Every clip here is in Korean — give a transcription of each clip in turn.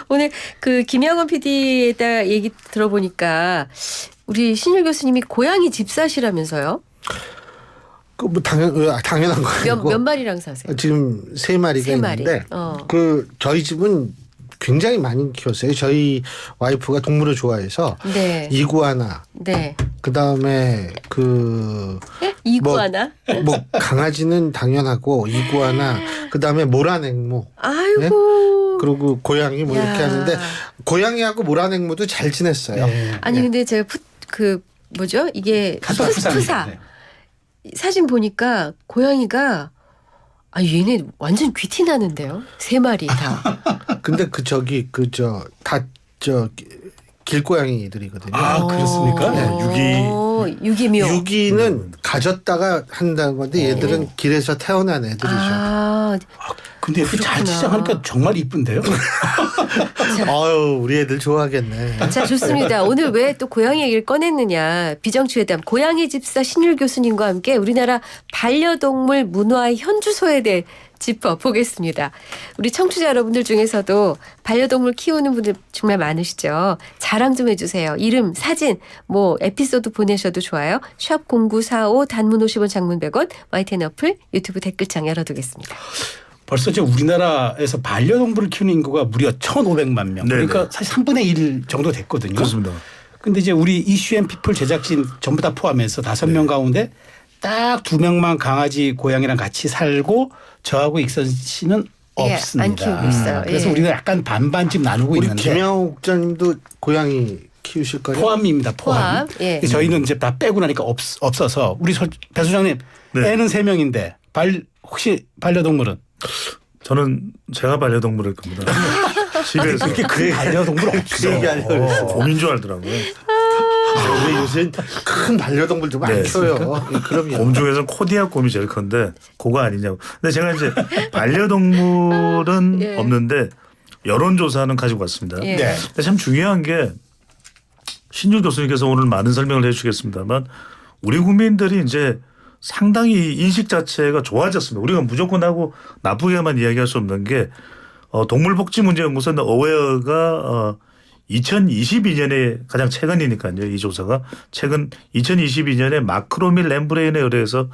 오늘 그 김영원 PD에다 얘기 들어보니까 우리 신율 교수님이 고양이 집사시라면서요? 뭐 당연한 거예요. 몇 마리랑 사세요? 지금 3마리가 세 마리. 있는데 그 저희 집은 굉장히 많이 키웠어요. 저희 와이프가 동물을 좋아해서 네. 이구아나, 네. 그다음에 이구아나? 뭐 강아지는 당연하고 이구아나, 그다음에 모란앵무. 아이고. 네? 그리고 고양이 뭐 이렇게 하는데 고양이하고 모란앵무도 잘 지냈어요. 네. 아니 근데 제가 뭐죠? 이게 푸사. 네. 사진 보니까 고양이가 얘네 완전 귀티 나는데요. 3마리 다. 근데 다 길고양이들이거든요. 아 그렇습니까? 네, 유기묘. 유기는 가졌다가 한다는 건데 얘들은 길에서 태어난 애들이죠. 근데 이렇게 잘 치장하니까 정말 이쁜데요? 아유, 우리 애들 좋아하겠네. 자, 좋습니다. 오늘 왜 또 고양이 얘기를 꺼냈느냐. 비정추회담 고양이 집사 신율 교수님과 함께 우리나라 반려동물 문화의 현주소에 대해 짚어보겠습니다. 우리 청취자 여러분들 중에서도 반려동물 키우는 분들 정말 많으시죠. 자랑 좀 해주세요. 이름, 사진, 뭐 에피소드 보내셔도 좋아요. 샵 0945 단문 50원 장문 100원 YTN 어플 유튜브 댓글창 열어두겠습니다. 벌써 이제 우리나라에서 반려동물을 키우는 인구가 무려 1,500만 명. 네네. 그러니까 사실 3분의 1 정도 됐거든요. 그렇습니다. 근데 이제 우리 이슈앤피플 제작진 전부 다 포함해서 5명 가운데 딱 2명만 강아지 고양이랑 같이 살고 저하고 익선 씨는 없습니다. 안 키우고 있어요. 그래서 우리가 약간 반반 지금 나누고 우리 있는데. 김양호 국장님도 고양이 키우실 거예요? 포함입니다. 포함. 예. 저희는 이제 다 빼고 나니까 없어서 우리 배 소장님 네. 애는 3명인데 혹시 반려동물은? 저는 제가 반려동물일 겁니다. 집에서 그렇게 큰 반려동물 없어. 얘기하려고 그랬어요. 곰인 줄 알더라고요. 우리 요새 큰 반려동물 좀 안 네. 키워요. 그럼요. 곰 중에서는 코디아 곰이 제일 큰데 그거 아니냐고. 근데 제가 이제 반려동물은 예. 없는데 여론조사는 가지고 왔습니다. 예. 네. 근데 참 중요한 게 신율 교수님께서 오늘 많은 설명을 해 주시겠습니다만 우리 국민들이 이제 상당히 인식 자체가 좋아졌습니다. 우리가 무조건 하고 나쁘게만 이야기할 수 없는 게 동물복지문제연구소 어웨어가 2022년에 가장 최근이니까요. 이 조사가 최근 2022년에 마크로밀 램브레인에 의뢰해서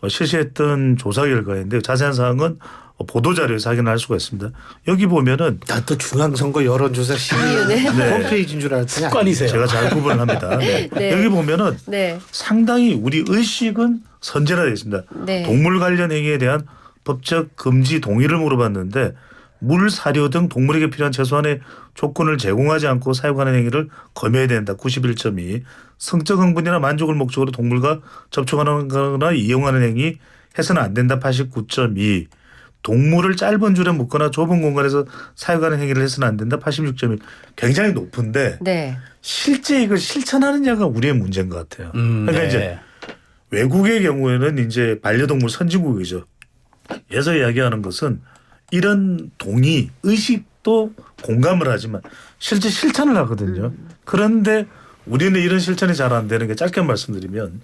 실시했던 조사 결과인데 자세한 사항은 보도자료에서 확인할 수가 있습니다. 여기 보면은 나 또 중앙선거 여론조사 심의 홈페이지인 줄 알았더니 습관이세요. 제가 잘 구분을 합니다. 네. 네. 여기 보면은 네. 상당히 우리 의식은 선진화되어 있습니다. 네. 동물 관련 행위에 대한 법적 금지 동의를 물어봤는데 물, 사료 등 동물에게 필요한 최소한의 조건을 제공하지 않고 사용하는 행위를 검해야 된다. 91.2. 성적 흥분이나 만족을 목적으로 동물과 접촉하는 거나 이용하는 행위 해서는 안 된다. 89.2. 동물을 짧은 줄에 묶거나 좁은 공간에서 사용하는 행위를 해서는 안 된다. 86.1. 굉장히 높은데 네. 실제 이걸 실천하느냐가 우리의 문제인 것 같아요. 그러니까 네. 이제 외국의 경우에는 이제 반려동물 선진국이죠. 에서 이야기하는 것은 이런 동의, 의식도 공감을 하지만 실제 실천을 하거든요. 그런데 우리는 이런 실천이 잘 안 되는 게 짧게 말씀드리면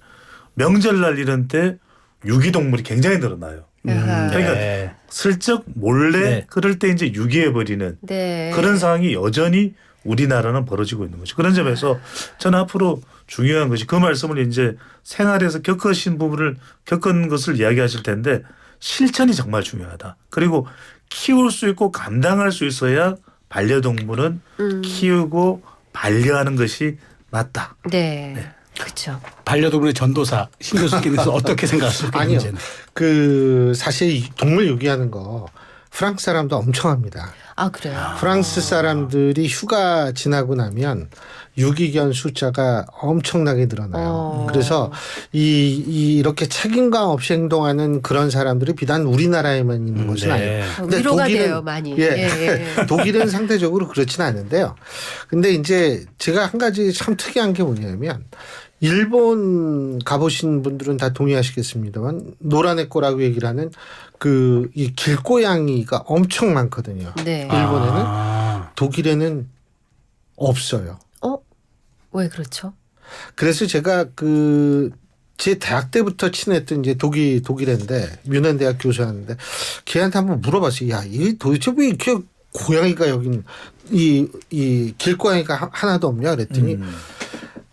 명절날 이런 때 유기동물이 굉장히 늘어나요. 그러니까 네. 슬쩍 몰래 네. 그럴 때 이제 유기해버리는 네. 그런 상황이 여전히 우리나라는 벌어지고 있는 거죠. 그런 점에서 저는 앞으로 중요한 것이 그 말씀을 이제 생활에서 겪은 것을 이야기하실 텐데 실천이 정말 중요하다. 그리고 키울 수 있고 감당할 수 있어야 반려동물은 키우고 반려하는 것이 맞다. 네. 그렇죠. 반려동물의 전도사 신 교수님께서 어떻게 생각하십니까? 아니요. 문제는? 사실 이 동물 유기하는 거 프랑스 사람도 엄청 합니다. 아, 그래요. 프랑스 사람들이 휴가 지나고 나면 유기견 숫자가 엄청나게 늘어나요. 그래서 이렇게 책임감 없이 행동하는 그런 사람들이 비단 우리나라에만 있는 것은 네. 아니에요. 근데 위로가 돼요, 많이. 예. 독일은 상대적으로 그렇지는 않은데요. 근데 이제 제가 한 가지 참 특이한 게 뭐냐면 일본 가보신 분들은 다 동의하시겠습니다만 노라네코라고 얘기를 하는 이 길고양이가 엄청 많거든요. 네. 일본에는 독일에는 없어요. 왜 그렇죠? 그래서 제가 제 대학 때부터 친했던 이제 독일인데 뮌헨 대학 교수였는데 걔한테 한번 물어봤어요. 야, 이게 도대체 왜 이렇게 고양이가 여긴 이 길고양이가 하나도 없냐 그랬더니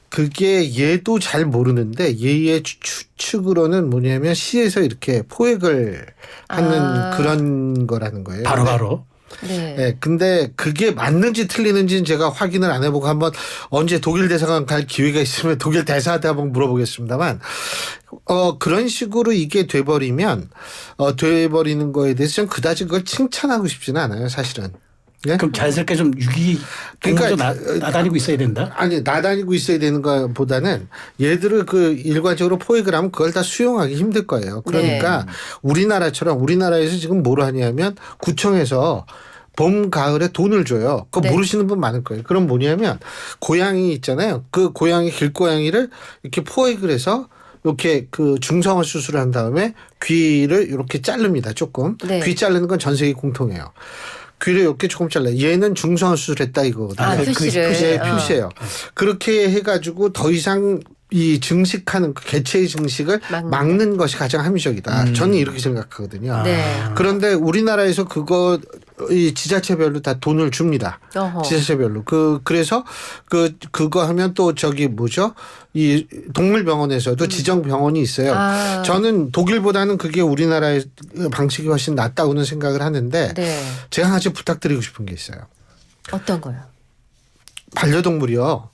그게 얘도 잘 모르는데 얘의 추측으로는 뭐냐면 시에서 이렇게 포획을 하는 그런 거라는 거예요. 바로. 네. 네, 근데 그게 맞는지 틀리는지는 제가 확인을 안 해보고 한번 언제 독일 대사관 갈 기회가 있으면 독일 대사한테 한번 물어보겠습니다만, 그런 식으로 이게 돼버리면, 돼버리는 거에 대해서 전 그다지 그걸 칭찬하고 싶지는 않아요, 사실은. 예? 그럼 자연스럽게 좀 유기 그러니까 나다니고 있어야 된다. 아니 나다니고 있어야 되는 것보다는 얘들을 그 일괄적으로 포획을 하면 그걸 다 수용하기 힘들 거예요. 그러니까 우리나라처럼 우리나라에서 지금 뭘 하냐면 구청에서 봄 가을에 돈을 줘요. 그거 네. 모르시는 분 많을 거예요. 그럼 뭐냐면 고양이 있잖아요. 그 고양이 길고양이를 이렇게 포획을 해서 이렇게 그 중성화 수술을 한 다음에 귀를 이렇게 자릅니다. 조금 네. 귀 자르는 건 전 세계 공통이에요. 귀를 이렇게 조금 잘라요. 얘는 중성화 수술했다 이거거든요. 표시를. 네, 표시예요. 그렇게 해가지고 더 이상 이 증식하는 그 개체의 증식을 막는 것이 가장 합리적이다. 저는 이렇게 생각하거든요. 네. 그런데 우리나라에서 그거 이 지자체별로 다 돈을 줍니다. 어허. 지자체별로. 그래서 그거 하면 또 저기 뭐죠? 이 동물병원에서도 지정 병원이 있어요. 저는 독일보다는 그게 우리나라의 방식이 훨씬 낫다고는 생각을 하는데 네. 제가 하나 좀 부탁드리고 싶은 게 있어요. 어떤 거요? 반려동물이요.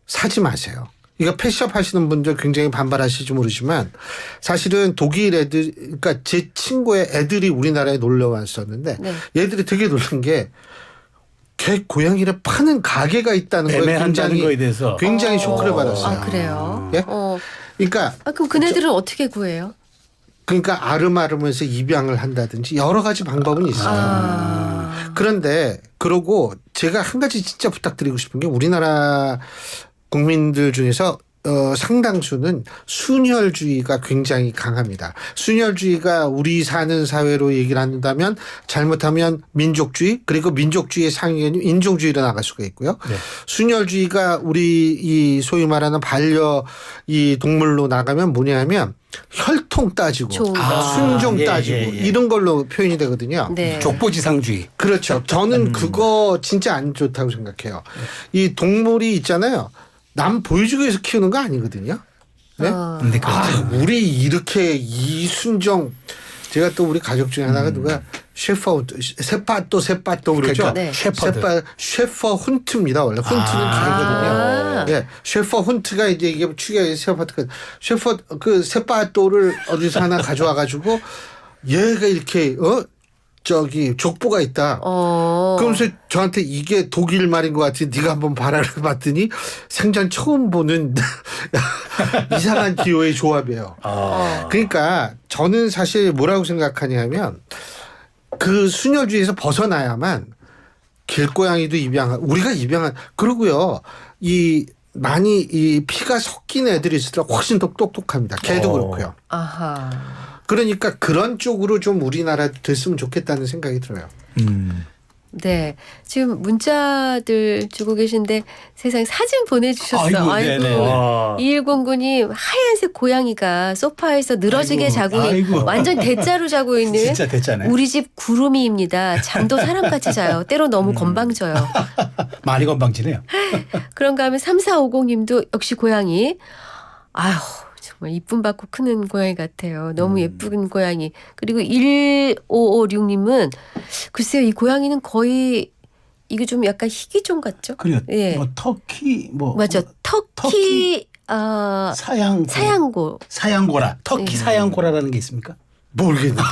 사지 마세요. 이거 펫샵 하시는 분들 굉장히 반발하실지 모르지만 사실은 독일 애들, 그러니까 제 친구의 애들이 우리나라에 놀러 왔었는데 네. 얘들이 되게 놀란 게 개 고양이를 파는 가게가 있다는 거에 애매한다는 거에 대해서 굉장히 쇼크를 받았어요. 아 그래요? 예? 그러니까 그럼 그네들은 어떻게 구해요? 그러니까 아름아름해서 입양을 한다든지 여러 가지 방법은 있어요. 그런데 그러고 제가 한 가지 진짜 부탁드리고 싶은 게 우리나라 국민들 중에서 상당수는 순혈주의가 굉장히 강합니다. 순혈주의가 우리 사는 사회로 얘기를 한다면 잘못하면 민족주의 그리고 민족주의의 상위는 인종주의로 나갈 수가 있고요. 네. 순혈주의가 우리 이 소위 말하는 반려 이 동물로 나가면 뭐냐면 혈통 따지고 좋은 거. 순종 예, 따지고 예. 이런 걸로 표현이 되거든요. 네. 족보지상주의. 그렇죠. 저는 그거 진짜 안 좋다고 생각해요. 이 동물이 있잖아요. 남 보여주기 위해서 키우는 거 아니거든요. 네? 근데 그렇죠. 우리 이렇게 이순정 제가 또 우리 가족 중에 하나가 누가 세파또 그러죠. 그러니까 네. 셰퍼 훈트입니다. 원래 훈트는 개거든요. 예, 셰퍼 훈트가 이제 이게 축에 세파토가 셰퍼 그 세파또를 어디서 하나 가져와 가지고 얘가 이렇게 저기 족보가 있다. 그러면서 저한테 이게 독일 말인 것 같으니 네가 한번 봐라 봤더니 생전 처음 보는 이상한 기호의 조합이에요. 그러니까 저는 사실 뭐라고 생각하냐면 그 순혈주의에서 벗어나야만 길고양이도 우리가 입양한 그러고요. 많이 이 피가 섞인 애들이 있을수록 훨씬 더 똑똑합니다. 개도 그렇고요. 아하. 그러니까 그런 쪽으로 좀 우리나라 됐으면 좋겠다는 생각이 들어요. 네. 지금 문자들 주고 계신데 세상에 사진 보내주셨어. 네네. 2109님 하얀색 고양이가 소파에서 늘어지게 아이고, 자고 아이고. 완전 대자로 자고 있는 진짜 됐잖아요. 우리 집 구름이입니다. 잠도 사람같이 자요. 때로 너무 건방져요. 많이 건방지네요. 그런가 하면 3450님도 역시 고양이. 아휴 정말 이쁨 받고 크는 고양이 같아요. 너무 예쁜 고양이. 그리고 1556님은 글쎄요 이 고양이는 거의 이게 좀 약간 희귀종 같죠? 그래요. 예. 뭐 터키 맞죠. 터키 사양고. 터키 사양고라라는 게 있습니까? 모르겠는데요.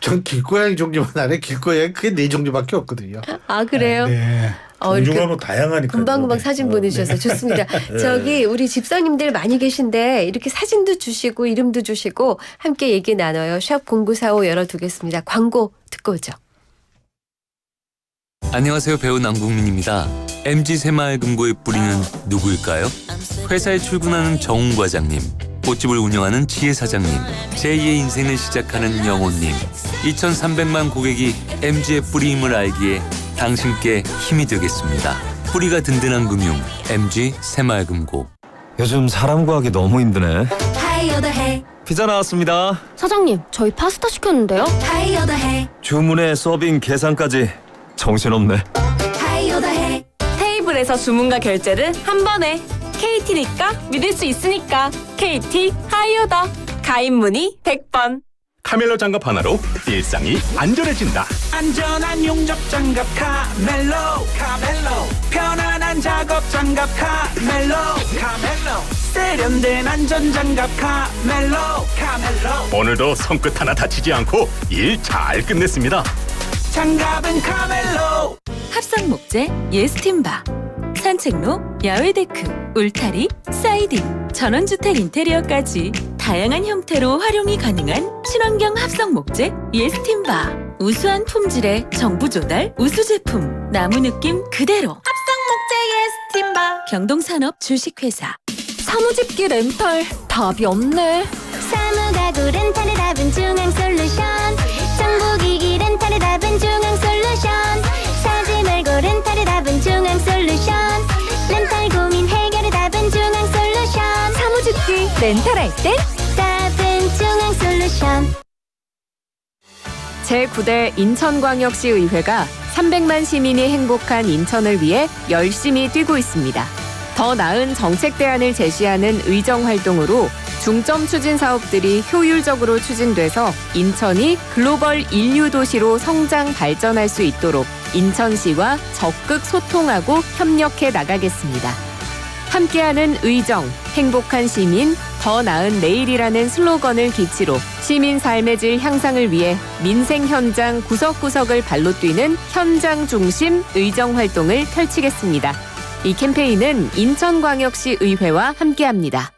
전 길고양이 종류만 알아요. 길고양이 그게 4종류밖에 없거든요. 아 그래요? 네. 종류가 뭐 다양하니까. 금방금방 사진 보내주셔서 좋습니다. 저기 우리 집사님들 많이 계신데 이렇게 사진도 주시고 이름도 주시고 함께 얘기 나눠요. 샵 0945 열어두겠습니다. 광고 듣고 오죠. 안녕하세요. 배우 남국민입니다. MG 새마을금고의 뿌리는 누구일까요? 회사에 출근하는 정웅 과장님, 꽃집을 운영하는 지혜 사장님, 제2의 인생을 시작하는 영호님. 2,300만 고객이 MG의 뿌리임을 알기에 당신께 힘이 되겠습니다. 뿌리가 든든한 금융, MG 새마을금고. 요즘 사람 구하기 너무 힘드네. 피자 나왔습니다. 사장님, 저희 파스타 시켰는데요. 주문에 서빙 계산까지 정신없네. 테이블에서 주문과 결제를 한 번에. KT니까 믿을 수 있으니까. KT 하이오더. 가입 문의 100번. 카멜로 장갑 하나로 일상이 안전해진다. 안전한 용접 장갑 카멜로 편안한 작업 장갑 카멜로 세련된 안전 장갑 카멜로 오늘도 손끝 하나 다치지 않고 일 잘 끝냈습니다. 장갑은 카멜로. 합성 목재 예스팀바, 산책로, 야외 데크, 울타리, 사이딩, 전원주택 인테리어까지 다양한 형태로 활용이 가능한 친환경 합성 목재 예스팀바. 우수한 품질의 정부 조달 우수 제품, 나무 느낌 그대로. 합성 목재 예스팀바. 경동산업 주식회사. 사무집기 렌탈 답이 없네. 사무가구 렌탈의 답은 중앙솔루션. 정보기기 렌탈의 답은 중앙솔루션. 사지 말고 렌탈의 답은 중앙솔루션. 렌탈 고민 해결의 답은 중앙솔루션. 사무집기 렌탈할 때 답은 중앙솔루션. 제9대 인천광역시의회가 300만 시민이 행복한 인천을 위해 열심히 뛰고 있습니다. 더 나은 정책 대안을 제시하는 의정 활동으로 중점 추진 사업들이 효율적으로 추진돼서 인천이 글로벌 인류 도시로 성장 발전할 수 있도록 인천시와 적극 소통하고 협력해 나가겠습니다. 함께하는 의정, 행복한 시민, 더 나은 내일이라는 슬로건을 기치로 시민 삶의 질 향상을 위해 민생 현장 구석구석을 발로 뛰는 현장 중심 의정 활동을 펼치겠습니다. 이 캠페인은 인천광역시 의회와 함께합니다.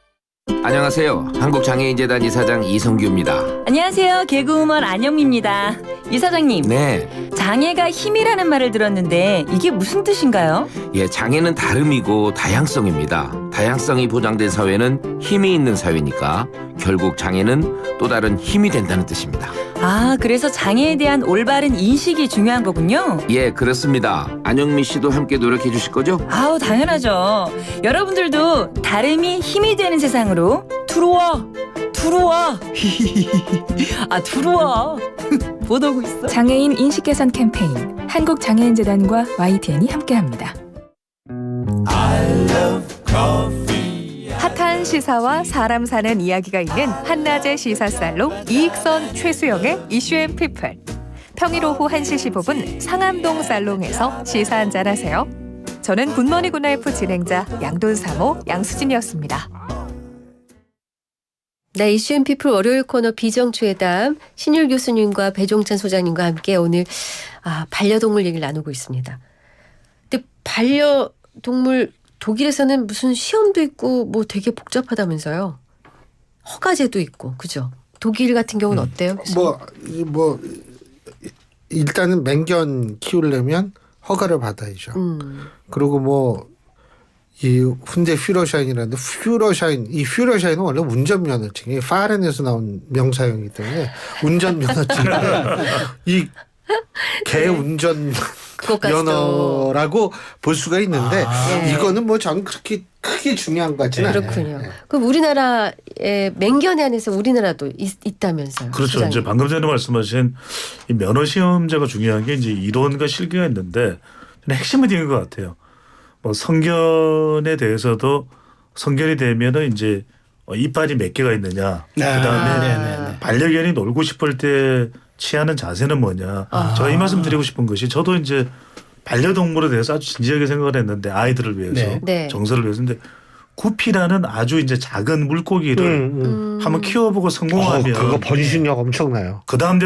안녕하세요. 한국장애인재단 이사장 이성규입니다. 안녕하세요. 개그우먼 안영미입니다. 이사장님, 네, 장애가 힘이라는 말을 들었는데 이게 무슨 뜻인가요? 예, 장애는 다름이고 다양성입니다. 다양성이 보장된 사회는 힘이 있는 사회니까 결국 장애는 또 다른 힘이 된다는 뜻입니다. 아, 그래서 장애에 대한 올바른 인식이 중요한 거군요. 예, 그렇습니다. 안영미 씨도 함께 노력해 주실 거죠? 아우, 당연하죠. 여러분들도 다름이 힘이 되는 세상으로 들어와. 아, 들어와. 못 오고 있어. 장애인 인식 개선 캠페인 한국장애인재단과 YTN이 함께합니다. 핫한 시사와 사람 사는 이야기가 있는 한낮의 시사살롱 이익선 최수영의 이슈앤피플. 평일 오후 1시 15분 상암동 살롱에서 시사 한잔 하세요. 저는 굿모닝 굿나이프 진행자 양돈사모 양수진이었습니다. 네, 이슈앤피플 월요일 코너 비정추회담 신율 교수님과 배종찬 소장님과 함께 오늘 반려동물 얘기를 나누고 있습니다. 근데 반려동물 독일에서는 무슨 시험도 있고 뭐 되게 복잡하다면서요. 허가제도 있고, 그죠? 독일 같은 경우는 어때요? 뭐 일단은 맹견 키우려면 허가를 받아야죠. 그리고 뭐 이 훈제 퓨러샤인이라는데 이 퓨러샤인은 원래 운전면허증이 파렌에서 나온 명사형이기 때문에 운전면허증 이 개 운전 면허라고 볼 수가 있는데 이거는 뭐 전 그렇게 크게 중요한 것 같지는 않아요. 그렇군요. 그럼 우리나라의 맹견에 한해서 우리나라도 있다면서요? 그렇죠. 소장님. 이제 방금 전에 말씀하신 이 면허 시험제가 중요한 게 이제 이론과 실기가 있는데 핵심은 이런 것 같아요. 뭐 성견에 대해서도 성견이 되면은 이제 이빨이 몇 개가 있느냐. 그다음에 반려견이 놀고 싶을 때 취하는 자세는 뭐냐. 제가 이 말씀 드리고 싶은 것이 저도 이제 반려동물에 대해서 아주 진지하게 생각을 했는데 아이들을 위해서 네. 정서를 위해서. 근데 구피라는 아주 이제 작은 물고기를 한번 키워보고 성공하면 그거 번식력 엄청나요. 그 다음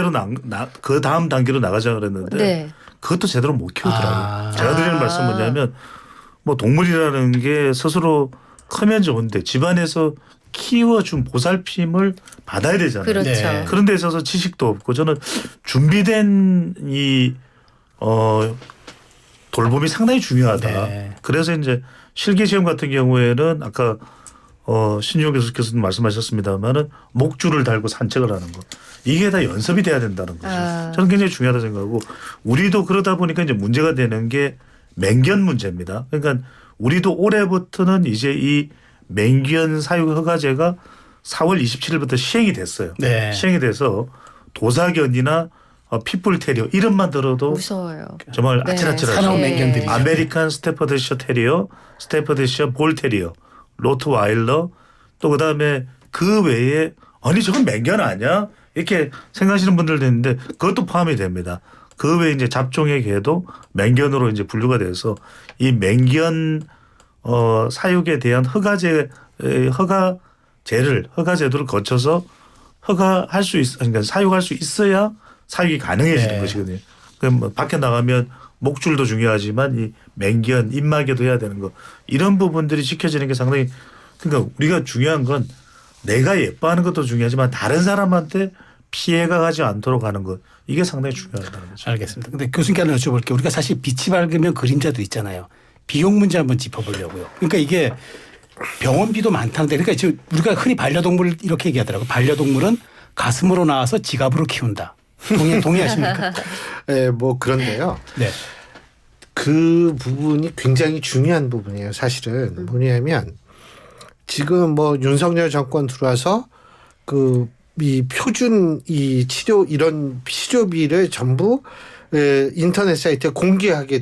단계로 나가자 그랬는데 네. 그것도 제대로 못 키우더라고요. 제가 드리는 말씀은 뭐냐면 뭐 동물이라는 게 스스로 크면 좋은데 집안에서 키워준 보살핌을 받아야 되잖아요. 그렇죠. 네. 그런 데 있어서 지식도 없고 저는 준비된 돌봄이 상당히 중요하다. 네. 그래서 이제 실기시험 같은 경우에는 아까 신유호 교수께서도 말씀하셨습니다마는 목줄을 달고 산책을 하는 것. 이게 다 연습이 돼야 된다는 거죠. 저는 굉장히 중요하다고 생각하고 우리도 그러다 보니까 이제 문제가 되는 게 맹견 문제입니다. 그러니까 우리도 올해부터는 이제 이 맹견 사육 허가제가 4월 27일부터 시행이 됐어요. 네. 시행이 돼서 도사견이나 핏불 테리어 이름만 들어도 무서워요. 정말 네. 아찔아찔하죠. 사나운 맹견들이죠. 아메리칸 스태퍼드셔 테리어, 스태퍼드셔 볼 테리어, 로트와일러 또 그다음에 그 외에 아니 저건 맹견 아니야? 이렇게 생각하시는 분들도 있는데 그것도 포함이 됩니다. 그 외에 이제 잡종의 개도 맹견으로 이제 분류가 돼서 이 맹견 사육에 대한 허가제도를 거쳐서 허가할 수 그러니까 사육할 수 있어야 사육이 가능해지는 네. 것이거든요. 그럼 뭐 밖에 나가면 목줄도 중요하지만 이 맹견, 입마개도 해야 되는 거 이런 부분들이 지켜지는 게 상당히 그러니까 우리가 중요한 건 내가 예뻐하는 것도 중요하지만 다른 사람한테 피해가 가지 않도록 하는 것 이게 상당히 중요하다는 거죠. 알겠습니다. 근데 교수님께 하나 여쭤볼게요. 우리가 사실 빛이 밝으면 그림자도 있잖아요. 비용 문제 한번 짚어보려고요. 그러니까 이게 병원비도 많다는데 그러니까 지금 우리가 흔히 반려동물 이렇게 얘기하더라고요. 반려동물은 가슴으로 나와서 지갑으로 키운다. 동의하십니까? 네, 뭐 그런데요. 네. 그 부분이 굉장히 중요한 부분이에요. 사실은 뭐냐면 지금 뭐 윤석열 정권 들어와서 이 표준 이 치료 이런 치료비를 전부 인터넷 사이트에 공개하게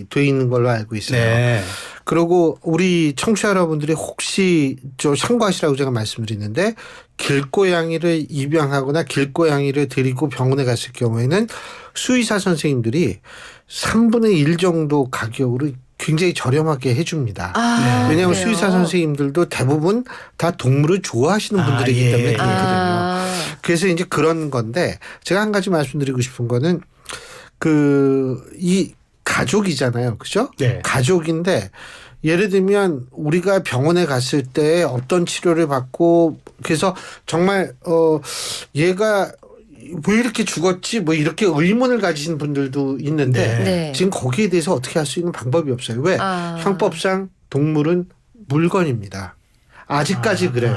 돼 있는 걸로 알고 있어요. 네. 그리고 우리 청취자 여러분들이 혹시 참고하시라고 제가 말씀드리는데 길고양이를 입양하거나 길고양이를 데리고 병원에 갔을 경우에는 수의사 선생님들이 3분의 1 정도 가격으로 굉장히 저렴하게 해줍니다. 왜냐하면 그래요? 수의사 선생님들도 대부분 다 동물을 좋아하시는 분들이기 예. 때문에 그렇거든요. 그래서 이제 그런 건데 제가 한 가지 말씀드리고 싶은 거는 이 가족이잖아요. 그죠? 네. 가족인데 예를 들면 우리가 병원에 갔을 때 어떤 치료를 받고 그래서 정말 얘가 왜 이렇게 죽었지 뭐 이렇게 의문을 가지신 분들도 있는데 네. 지금 거기에 대해서 어떻게 할 수 있는 방법이 없어요. 왜? 형법상 동물은 물건입니다. 아직까지 그래요.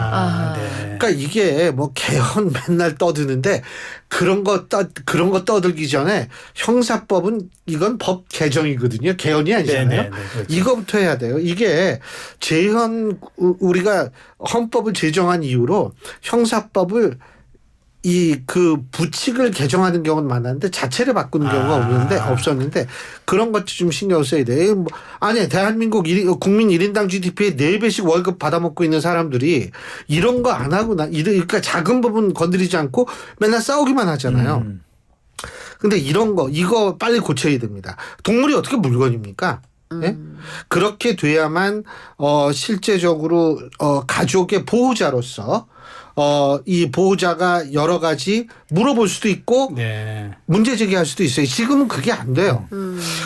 네. 그러니까 이게 뭐 개헌 맨날 떠드는데 그런 거 떠들기 전에 형사법은 이건 법 개정이거든요. 개헌이 아니잖아요. 네, 그렇죠. 이거부터 해야 돼요. 이게 우리가 헌법을 제정한 이후로 형사법을 그 부칙을 개정하는 경우는 많았는데 자체를 바꾸는 경우가 없었는데 그런 것도 좀 신경 써야 돼. 아니 대한민국 국민 1인당 GDP의 4배씩 월급 받아먹고 있는 사람들이 이런 거 안 하고 그러니까 작은 부분 건드리지 않고 맨날 싸우기만 하잖아요. 근데 이거 빨리 고쳐야 됩니다. 동물이 어떻게 물건입니까? 예? 그렇게 돼야만 실제적으로 가족의 보호자로서 이 보호자가 여러 가지 물어볼 수도 있고 네. 문제 제기할 수도 있어요. 지금은 그게 안 돼요.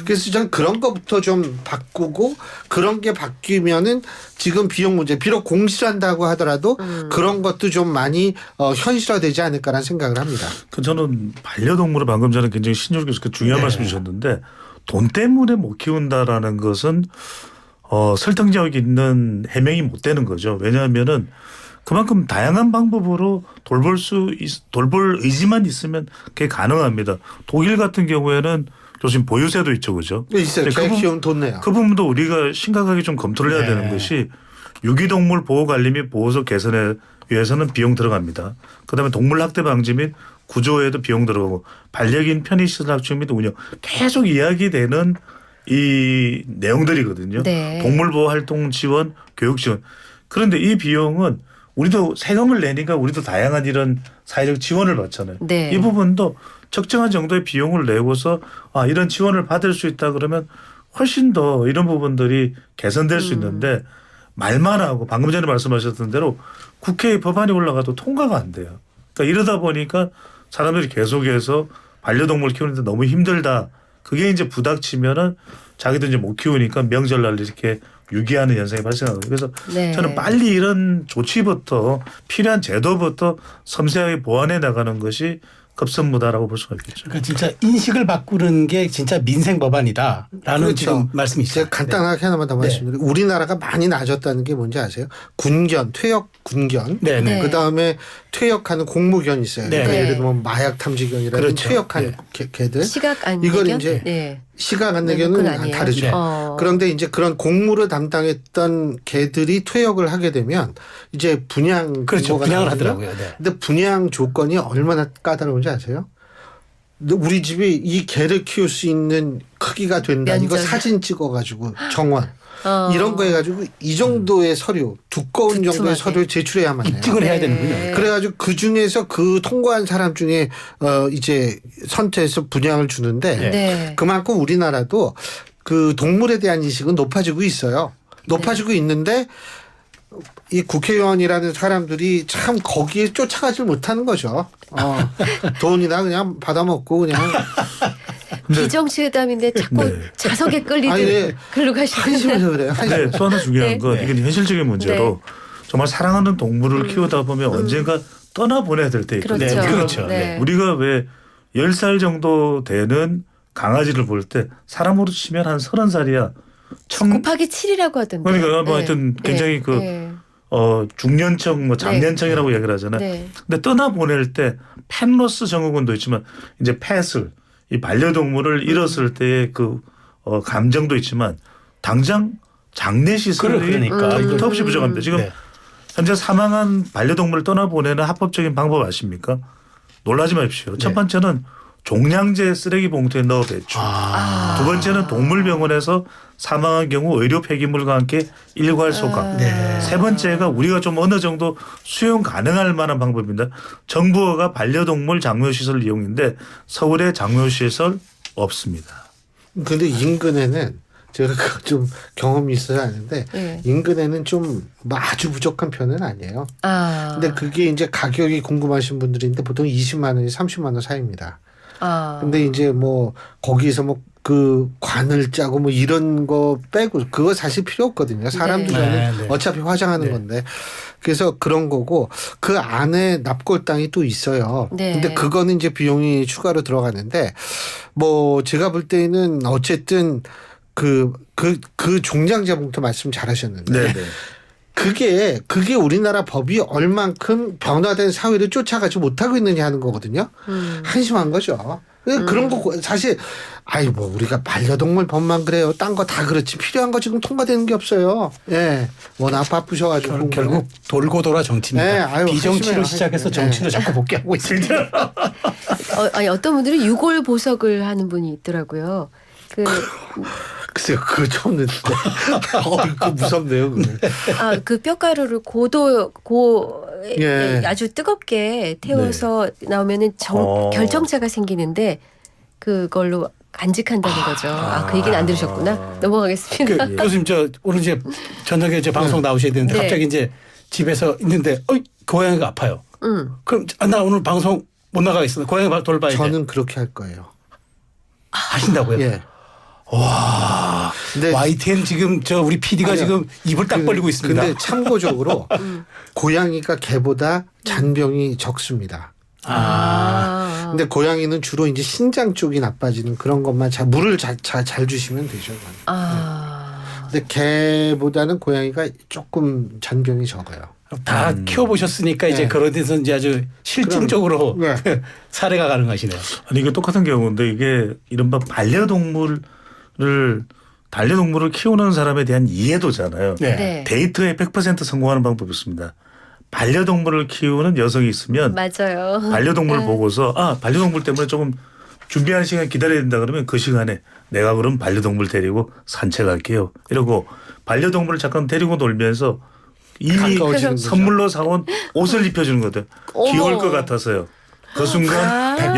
그래서 저는 그런 것부터 좀 바꾸고 그런 게 바뀌면은 지금 비용 문제 비록 공실한다고 하더라도 그런 것도 좀 많이 현실화되지 않을까라는 생각을 합니다. 저는 반려동물을 방금 전에 굉장히 신ju로 교수께서 중요한 말씀 주셨는데 돈 때문에 못 키운다라는 것은 설득력 있는 해명이 못 되는 거죠. 왜냐하면은 그만큼 다양한 방법으로 돌볼 의지만 있으면 그게 가능합니다. 독일 같은 경우에는 교수님 보유세도 있죠, 그죠? 있어요. 개 키우면 돈 내요. 그 부분도 우리가 심각하게 좀 검토를 해야 되는 것이 유기동물 보호관리 및 보호소 개선에 위해서는 비용 들어갑니다. 그다음에 동물 학대 방지 및 구조에도 비용 들어가고 반려견 편의시설 확충 및 운영 계속 이야기되는 이 내용들이거든요. 네. 동물보호활동 지원, 교육 지원. 그런데 이 비용은 우리도 세금을 내니까 우리도 다양한 이런 사회적 지원을 받잖아요. 네. 이 부분도 적정한 정도의 비용을 내고서 이런 지원을 받을 수 있다 그러면 훨씬 더 이런 부분들이 개선될 수 있는데 말만 하고 방금 전에 말씀하셨던 대로 국회에 법안이 올라가도 통과가 안 돼요. 그러니까 이러다 보니까 사람들이 계속해서 반려동물 키우는데 너무 힘들다. 그게 이제 부닥치면은 자기도 이제 못 키우니까 명절날 이렇게 유기하는 현상이 발생하거든요. 그래서 네. 저는 빨리 이런 조치부터 필요한 제도부터 섬세하게 보완해 나가는 것이 급선무다라고 볼 수가 있겠죠. 그러니까 진짜 인식을 바꾸는 게 진짜 민생 법안이다라는 그렇죠. 지금 말씀이 있어요. 제가 간단하게 하나만 더 말씀드리면 우리나라가 많이 낮았다는 게 뭔지 아세요? 군견, 퇴역 군견. 네. 네. 그다음에 퇴역하는 공무견 있어요. 네. 그러니까 네. 예를 들면 마약 탐지견이라든지 그렇죠. 퇴역한 개들. 시각 이걸 안견. 이제 네. 시간관계는 그건 아니에요. 다르죠. 네. 그런데 이제 그런 공무를 담당했던 개들이 퇴역을 하게 되면 이제 분양 그렇죠. 공고가 분양을 나오거든요. 하더라고요. 네. 근데 분양 조건이 얼마나 까다로운지 아세요? 우리 집이 이 개를 키울 수 있는 크기가 된다. 이거 면적. 사진 찍어가지고 정원 이런 거 해가지고 이 정도의 서류 두꺼운 정도의 두툼하게. 서류를 제출해야만 해요. 입증을 해야 네. 되는군요. 그래가지고 그 중에서 그 통과한 사람 중에 이제 선택해서 분양을 주는데 네. 그만큼 우리나라도 그 동물에 대한 인식은 높아지고 있어요. 높아지고 있는데 이 국회의원이라는 사람들이 참 거기에 쫓아가질 못하는 거죠. 돈이나 그냥 받아먹고 그냥 비정치회담인데 자꾸 네. 자석에 끌리듯 아니, 네. 글로 가시는 한심해서 그래요. 네, 또 하나 중요한 네. 건 이게 현실적인 문제로 정말 사랑하는 동물을 키우다 보면 언젠가 떠나보내야 될 때 있거든요. 그렇죠. 네, 그렇죠. 네. 우리가 왜 10살 정도 되는 강아지를 볼 때 사람으로 치면 한 30살이야. 곱하기 7이라고 하던데. 그러니까 뭐 하여튼 굉장히 그 중년층 뭐 장년층이라고 얘기를 하잖아요. 네. 근데 떠나보낼 때 펫로스 증후군도 있지만 이제 펫을 이 반려동물을 잃었을 때의 그 감정도 있지만 당장 장례 시설이 그러니까. 턱없이 부족합니다. 지금 네. 현재 사망한 반려동물을 떠나보내는 합법적인 방법 아십니까? 놀라지 마십시오. 첫 번째는 종량제 쓰레기 봉투에 넣어 배출. 두 번째는 동물병원에서 사망한 경우 의료 폐기물과 함께 일괄 소각. 세 번째가 우리가 좀 어느 정도 수용 가능할 만한 방법입니다. 정부가 반려동물 장묘시설 이용인데 서울에 장묘시설 없습니다. 근데 인근에는 제가 그거 좀 경험이 있어야 하는데 네. 인근에는 좀 아주 부족한 편은 아니에요. 근데 그게 이제 가격이 궁금하신 분들인데 보통 20만 원이 30만 원 사이입니다. 근데 이제 뭐 거기서 뭐 그 관을 짜고 뭐 이런 거 빼고 그거 사실 필요 없거든요. 사람들은 네. 어차피 화장하는 네. 건데 그래서 그런 거고 그 안에 납골당이 또 있어요. 네. 근데 그거는 이제 비용이 추가로 들어가는데 뭐 제가 볼 때는 어쨌든 그 종량제 봉투 말씀 잘하셨는데 네. 그게 우리나라 법이 얼만큼 변화된 사회를 쫓아가지 못하고 있느냐 하는 거거든요. 한심한 거죠. 그런 거 사실 뭐 우리가 반려동물 법만 그래요. 딴 거 다 그렇지 필요한 거 지금 통과되는 게 없어요. 예, 워낙 바쁘셔가지고 결국 돌고 돌아 정치입니다. 네, 아유, 비정치로 하시네요. 시작해서 정치로 자꾸 복귀하고 있습니다. 아니 어떤 분들은 유골 보석을 하는 분이 있더라고요. 글쎄요, 그거 처음 듣는데. 그거 무섭네요, 그거. 그 뼈가루를 예. 아주 뜨겁게 태워서 나오면은 결정체가 생기는데 그걸로 간직한다는 거죠. 그 얘기는 안 들으셨구나. 넘어가겠습니다. 교수님 오늘 이제 저녁에 이제 방송 나오셔야 되는데 네. 갑자기 이제 집에서 있는데 고양이가 아파요. 그럼 나 오늘 방송 못 나가겠어. 고양이 돌봐야 돼. 저는 그렇게 할 거예요. 하신다고요? 예. 와. 근데 YTN 지금 우리 PD가 아니요. 지금 입을 딱 벌리고 있습니다. 근데 참고적으로 고양이가 개보다 잔병이 적습니다. 근데 고양이는 주로 이제 신장 쪽이 나빠지는 그런 것만 물을 잘 주시면 되죠. 근데 개보다는 고양이가 조금 잔병이 적어요. 다 키워보셨으니까 이제 네. 그런 데서 이제 아주 실증적으로 사례가 가능하시네요. 아니 이게 똑같은 경우인데 이게 이른바 반려동물을 키우는 사람에 대한 이해도잖아요. 네. 데이트에 100% 성공하는 방법이 있습니다. 반려동물을 키우는 여성이 있으면 맞아요. 반려동물을 보고서 반려동물 때문에 조금 준비하는 시간 기다려야 된다 그러면 그 시간에 내가 그럼 반려동물 데리고 산책할게요. 이러고 반려동물을 잠깐 데리고 놀면서 이미 가까워지는 거죠. 선물로 사온 옷을 입혀주는 거든. 귀여울 것 같아서요. 그 순간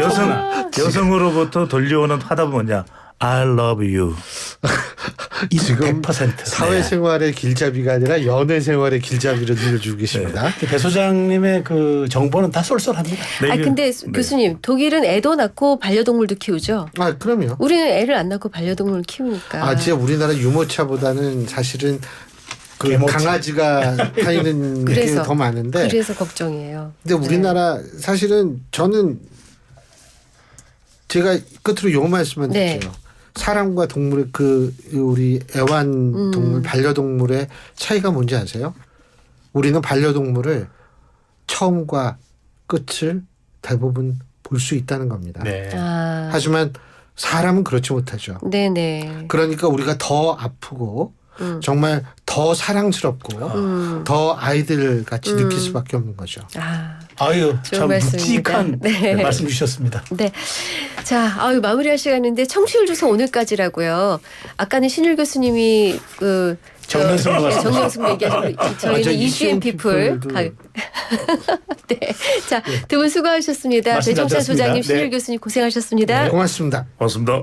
여성으로부터 들려오는 화답은 뭐냐. I love you. 지금 100%. 사회생활의 길잡이가 아니라 연애생활의 길잡이를 늘려주고 계십니다. 배 소장님의 그 정보는 다 쏠쏠합니다. 근데 교수님 독일은 애도 낳고 반려동물도 키우죠. 그럼요. 우리는 애를 안 낳고 반려동물을 키우니까. 진짜 우리나라 유모차보다는 사실은 그 개모차. 강아지가 타이는 게 그래서, 더 많은데. 그래서 걱정이에요. 근데 우리나라 사실은 저는 제가 끝으로 요 말씀만 드릴게요. 사람과 동물의 우리 애완동물 반려동물의 차이가 뭔지 아세요? 우리는 반려동물을 처음과 끝을 대부분 볼 수 있다는 겁니다. 네. 하지만 사람은 그렇지 못하죠. 네네. 그러니까 우리가 더 아프고 정말 더 사랑스럽고 더 아이들 같이 느낄 수밖에 없는 거죠. 아, 아유 좋은 참 말씀입니다. 묵직한 네. 말씀 주셨습니다. 네. 자, 마무리할 시간인데 청취율 조사 오늘까지라고요. 아까는 신율 교수님이 정면승부 말씀. 정면승부 얘기하시고 저희는 저 ECM 피플. 피플도. 네. 자, 두 분 수고하셨습니다. 말씀 잘 배종찬 들었습니다. 소장님, 신율 네. 교수님 고생하셨습니다. 고맙습니다. 고맙습니다.